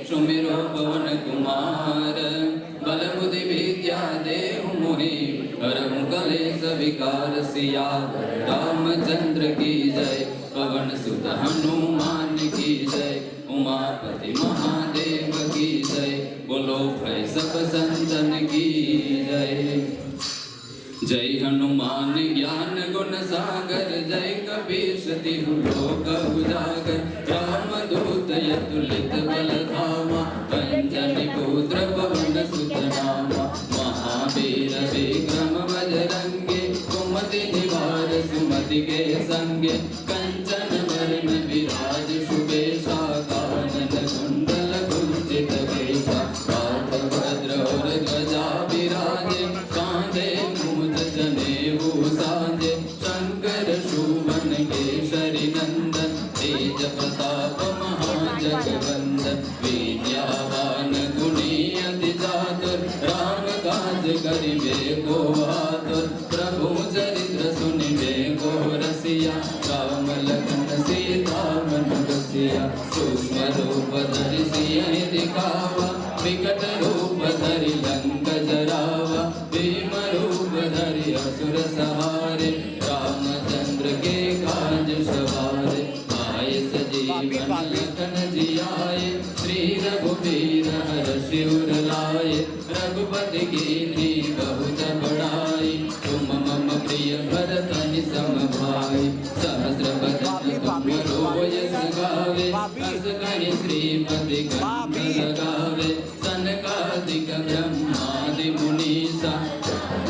सुमिरो पवन कुमार बल बुद्धि विद्या देहु मोहि हरहु कलेश विकार सियावर रामचंद्र की जय। पवन सुत हनुमान की जय। उमापति महादेव की जय। बोलो भय सब संतन की जय। जय हनुमान ज्ञान गुण सागर जय कपीस तिहु लोक उजागर रामदूत यतुलित बल धामा अंजन पुत्र पवन सुत नामा महावीर विक्रम बजरंगी कुमति निवार सुमति के संगे कंचन वरण विराज सुबेशा कानन कुंडल कुंचित केशा हाथ वज्र और ध्वजा विराजे कांधे जनेऊ साजे शंकर शोभन केसरी नंदन तेज प्रताप महाजगवंदन विद्यावान गुणी अति चातुर राम काज करिबे को आतुर प्रभु चरित्र सुनिबे को रसिया राम लखन सीता मन बसिया सूक्ष्म रूप धरि सियहि दिखावा विकट रूप धरि लंक जरावा भीम रूप धरि असुर सहारे रामचंद्र के काज सवारे आए सजीवन लखन जियाए श्री रघुबीर हर्षि उर लाए रघुपति कीन्ही बहुत बड़ाई तुम मम प्रिय भरतनि सम भाई सहस्र बदन तुम रोयस गावे अस कहि श्रीपति कंठ लगावे सनकादिक ब्रह्मादि मुनीसा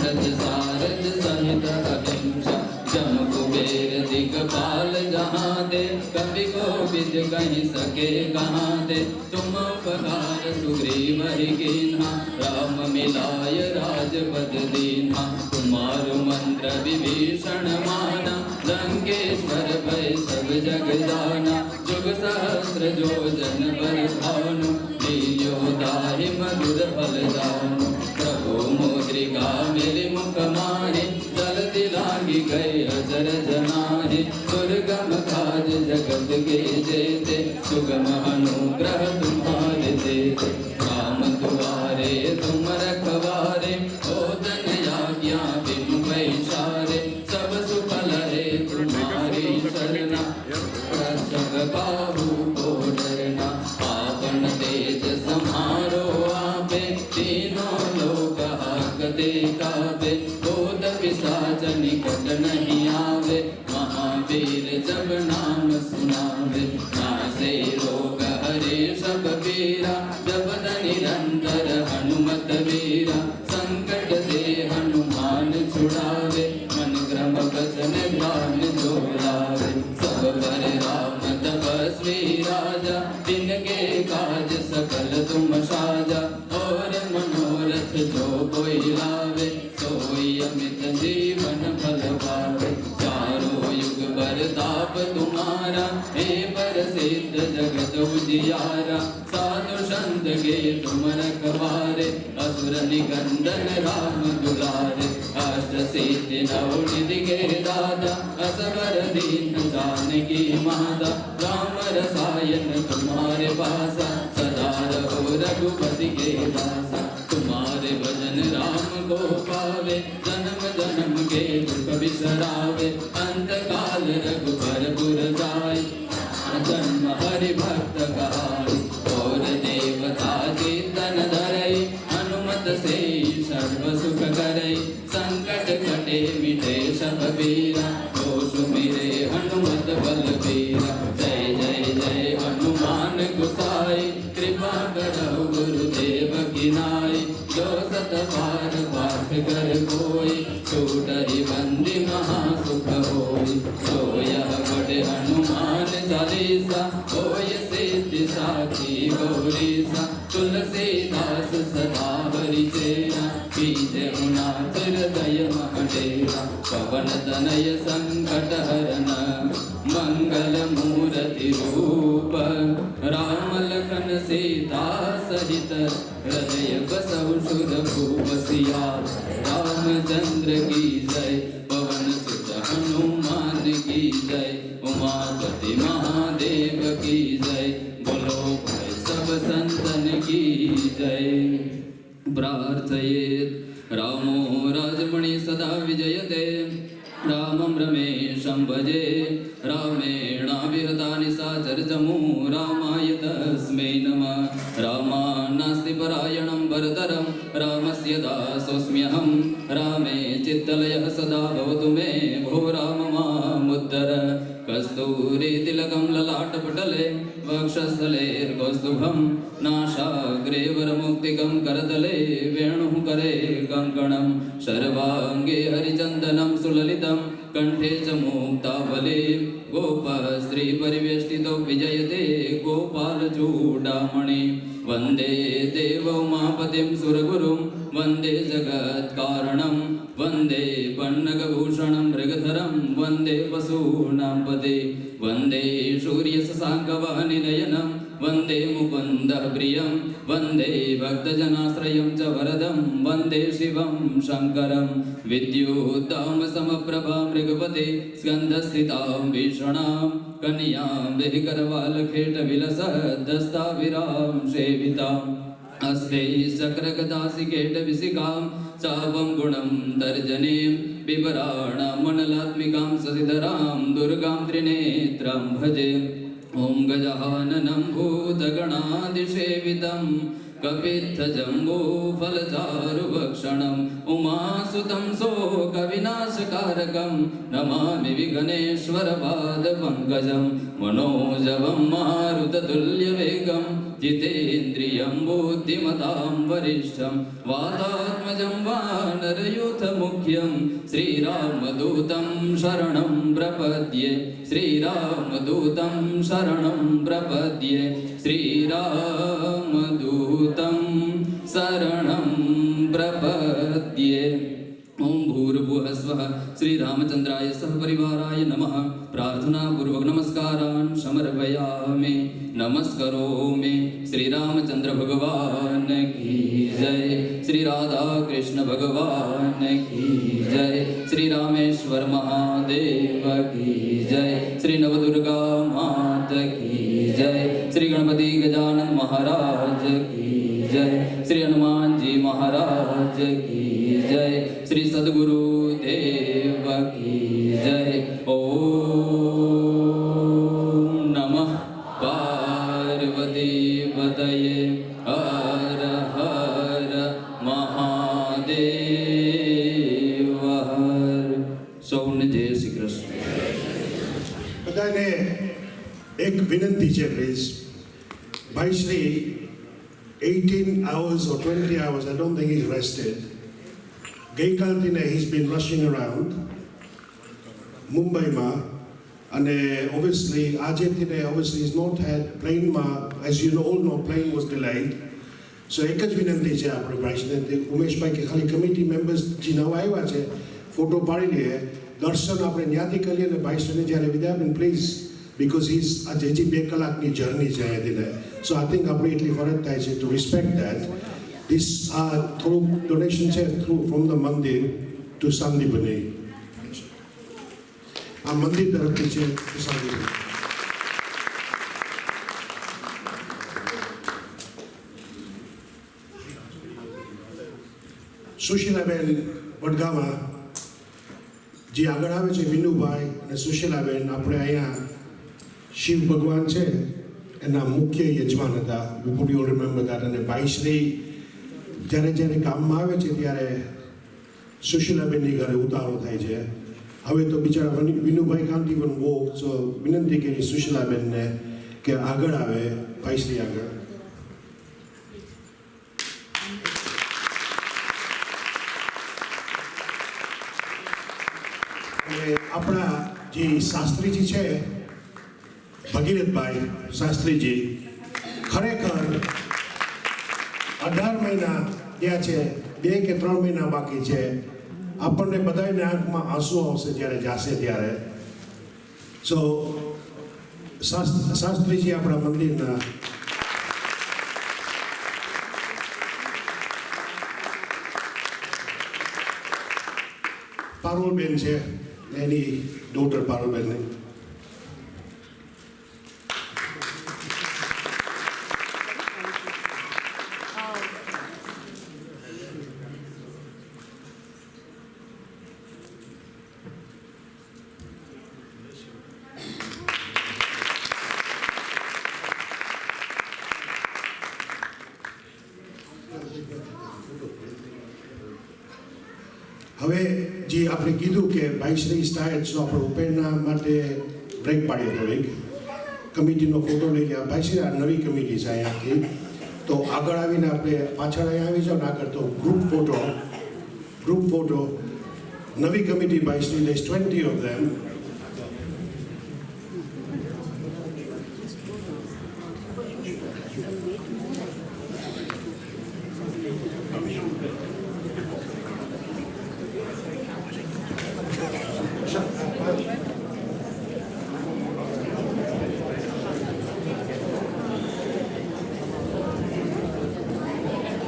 रज सारद सहित अहिंसा जम कुबेर दिगपाल जहाँ दे कवि कोविद कहि सके कहाँ दे तुम उपकार सुग्रीव हरि कीन्हा राम मिलाय राजपद दीन्हा तुम्हारु मंत्र विभीषण माना लंकेश्वर भय सब जग जाना जुग सहस्र जो जन पर भानु लील्यो दाहि मधुर फल जानु प्रभु मुद्रिका मेरे मुख माहे जल्दी लागी गए अजर जनाहे दुर्गम काज जगत के जेते सुगम अनुग्रह तुम्हारे देते राम दुआरे तुम रखवारे ओदन आज्ञा बिनु पैसारे सब सुफल है तुम्हारी शरणा रक्षक बाहु को डरना आपन तेज समारो आपे तीनों लोक हाकते काबे भूत पिशाच निकट नहीं आवे महावीर जब नाम सुनावे नासे रोग हरे सब पीरा जपत निरंतर हनुमत वीरा संकट दे हनुमान छुड़ावे मन क्रम वचन ध्यान जो लावे सब पर राम तपस्वी राजा जिनके काज सकल तुम साजा और मनोरथ जो कोई लावे सोई अमित जीवन फल पावे चारों युग बरताप तुम्हारा हे प्रसिद्ध जगत उजियारा साधु संत के तुम रखवारे असुर निकंदन राम दुलारे अष्ट सिद्धि नव निधि के दादा असवर दीन जानकी माता राम रसायन तुम्हारे पासा सदा रहो रघुपति के दासा तुम्हारे भजन राम को पावे जन्म जन्म के दुख बिसरावे अंत काल रघुबर पुर जाय जन्म हरि भक्त कहाय और देवता चेतन धरई हनुमत से सर्व सुख करई संकट कटे मिटे सब पीरा दोष मेरे हनुमत बलबीरा जय जय जय हनुमान गोसाई कृपा करहु गुरुदेव की नाई जो सत बार पाठ कर कोई छूटहि बंदी महासुख होई तो यह बड़े हनुमान चालीसा होय सिद्धि साखी गौरीसा तुलसीदास सदा हरि चेरा पीछे नाथ हृदय महडेरा पवन तनय संकट हरन मंगल मूर्ति रूप राम लखन सीता सहित हृदय बसहु सुर भूप सिया रामचंद्र की जय पवन सुत हनुमान की जय उमापति महादेव की जय बोलो भाई सब संतन की जय। प्रार्थयेत् रामो राजमणि सदा विजयते, रामं रमेशं भजे रामेणाविहता निशाचरचमू। रामाय तस्मै नमः। रामान्नास्ति परायणं भरतरं, रामस्य दासोऽस्म्यहं। रामे चित्तलयः सदा भवतु मे, भो राम मामुद्धर। कस्तूरीतिलकं ललाटपटले, वक्षस्थलेर्कौस्तुभं। नासाग्रे वरमुक्तिकं करतले, वेणुः करे कङ्कणं। सर्वाङ्गे हरिचन्दनं सुललितं, कण्ठे च मुक्तावली। गोपस्त्रीपरिवेष्टितो विजयते, गोपालचूडामणि। वन्दे देवोमापतिं सुरगुरुं, वन्दे जगत्कारणं। वन्दे पन्नगभूषणं मृगधरं, वन्दे पशूनां पते। वन्दे सूर्यशशाङ्कवानिनयनं, वन्दे मुकुन्दः प्रियं। वन्दे भक्तजनाश्रयं च वरदं, वन्दे शिवं शङ्करं। विद्युद्दामसमप्रभा मृगपते, स्कन्धस्थितां भीषणां। कन्यां देहिकरवालखेटविलसद्दस्ताभिरां सेविताम्। हस्ते चक्रगदासिकेटविशिखां, चापं गुणं तर्जनीं। बिभराणां मनलात्मिकां शशिधरां, दुर्गां त्रिनेत्रां भजे। ॐ गजाननं भूतगणादिसेवितं, कपित्थजम्बूफलचारुभक्षणम्। उमासुतं शोकविनाशकारकं, नमामि विघ्नेश्वरपादपङ्कजं। मनोजवं मारुततुल्यवेगं, जितेन्द्रियं बुद्धिमतां वरिष्ठं। वातात्मजं वानरयूथमुख्यं, श्रीरामदूतं शरणं प्रपद्ये। श्रीरामदूतं शरणं प्रपद्ये। श्रीरामदूतं शरणं प्रपद्ये। ॐ भूर्भुवः स्वः श्रीरामचन्द्राय सहपरिवाराय नमः। प्रार्थनापूर्वक नमस्कारान् समर्पयामि। नमस्करोमि। श्रीरामचन्द्र भगवान की जय। श्री राधा कृष्ण भगवान की जय। श्री रामेश्वर महादेव की जय। श्री नवदुर्गा मात की जय। श्री गणपति गजानन महाराज की जय। श्री हनुमान जी महाराज की जय। श्री सद्गुरु देव की जय। ओम नमः पार्वती पतये, हर हर महादेव हर। સૌને જય શ્રી કૃષ્ણ. બધાને એક વિનંતી છે પ્લીઝ. ભાઈ Shri 18 hours or 20 hours, I don't think he's rested. ગઈકાલથી ને he's been rushing around મુંબઈમાં, અને obviously આજેથી ને obviously he's not had પ્લેનમાં, as you all know, plane was delayed. So એક જ વિનંતી છે આપણે ભાઈને, ઉમેશભાઈ કે ખાલી કમિટી મેમ્બર્સ જે નવા આવ્યા છે ફોટો પાડી લઈએ, દર્શન આપણે ત્યાંથી કરીએ અને ભાઈશ્રીને જ્યારે વિદાય આપીને પ્લીઝ, બીકોઝ હીઝ આજે હજી 2 કલાકની જર્ની છે અહીંયાથી. સો આઈ થિંક આપણી એટલી ફરજ થાય છે ટુ રિસ્પેક્ટ ધેટ. This થોડુંક ડોનેશન છે થ્રુ ફ્રોમ ધ મંદિર ટુ સાંદીપની. આ મંદિર તરફથી છે સાંદીપની. સુશીલાબેન વડગામા જે આગળ આવે છે, વિનુભાઈ અને સુશીલાબેન, આપણે અહીંયા શિવ ભગવાન છે એના મુખ્ય યજમાન હતા. would you remember that? અને ભાઈશ્રી જ્યારે જ્યારે કામમાં આવે છે ત્યારે સુશીલાબેનની ઘરે ઉતારો થાય છે. હવે તો બિચારા Vinubhai can't even walk, so વિનંતી કરી સુશીલાબેનને કે આગળ આવે, ભાઈશ્રી આગળ. અને આપણા જે શાસ્ત્રીજી છે ભગીરથભાઈ શાસ્ત્રીજી, ખરેખર 18 મહિના ત્યાં છે, 2 કે 3 મહિના બાકી છે. આપણને બધાને આંખમાં આંસુ આવશે જ્યારે જાશે ત્યારે. સો શાસ્ત્રીજી આપણા મંદિરના પારુલબેન છે, એની ડોટર પારુલબેનને. કીધું કે ભાઈશ્રી સ્ટાર્ટ તો આપણે ઉપેરના માટે બ્રેક પાડીએ થોડીક કમિટીનો ફોટો લઈ ગયા. ભાઈશ્રી આ નવી કમિટી છે અહીંયાથી, તો આગળ આવીને આપણે પાછળ અહીંયા આવી જાઓ ને આગળ તો ગ્રુપ ફોટો નવી committee Bhaishri, there's 20 of them.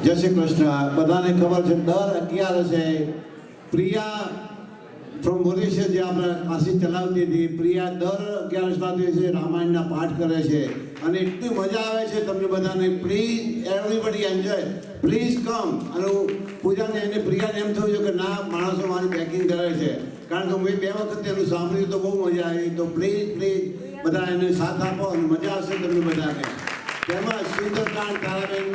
જય શ્રી કૃષ્ણ. બધાને ખબર છે દર 11 પ્રિયા ફ્રોમ મોરિશિયસ જે આપણે કાશી ચલાવતી હતી, પ્રિયા દર 11 છે રામાયણના પાઠ કરે છે અને એટલી મજા આવે છે તમને બધાને. Please everybody enjoy, please come. અને પૂજાને એને પ્રિયાને એમ થયું છે કે ના માણસો મારી બેકિંગ કરે છે, કારણ કે મેં 2 વખત એનું સાંભળ્યું તો બહુ મજા આવી. તો પ્લીઝ બધા એને સાથ આપો અને મજા આવશે તમને બધાને. તેમાં સુંદરકાંડ તારાબેન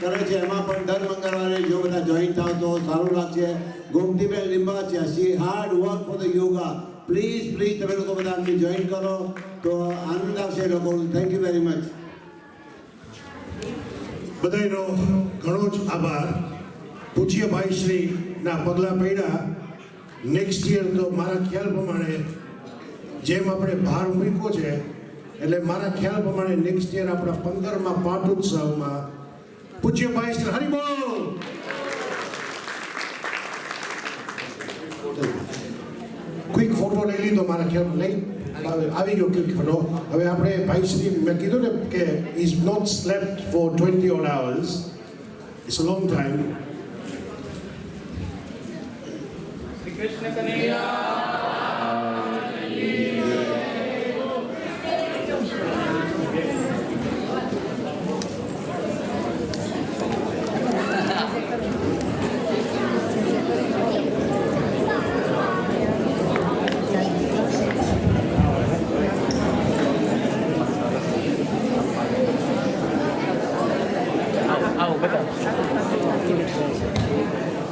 કરે છે, એમાં પણ દર મંગળવારે જો બધા જોઈન થાવ તો સારું લાગશે. Gomtiben Limbachiya, she hard work for the yoga. Please તમે લોકો બધા અમને જોઈન કરો તો આનંદ આવશે એ લોકો. Thank you very much. બધાનો ઘણો જ આભાર. પૂજ્ય ભાઈશ્રીના પગલાં પડ્યા. નેક્સ્ટ યર તો મારા ખ્યાલ પ્રમાણે જેમ આપણે ભાર મૂક્યો છે, એટલે મારા ખ્યાલ પ્રમાણે નેક્સ્ટ યર આપણા 15મા પાટોત્સવમાં પૂજ્ય ભાઈશ્રી હરિબોલ. ક્વિક ફોટો લઈ લીધો મારા ખ્યાલ નહીં આવી ગયો ક્વિક ફોટો. હવે આપણે ભાઈશ્રી મેં કીધું ને કે is not slept for 20 odd hours. It's a long time. Krishna Kanhaiya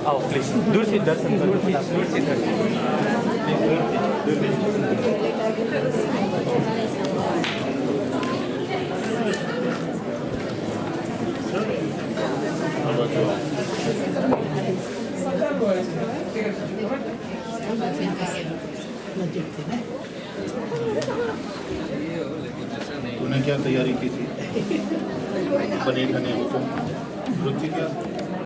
आओ प्लीज दूर से दर्शन करो, दूर से दर्शन तूने क्या तैयारी की थी? पनीर खाने को रुचि क्या?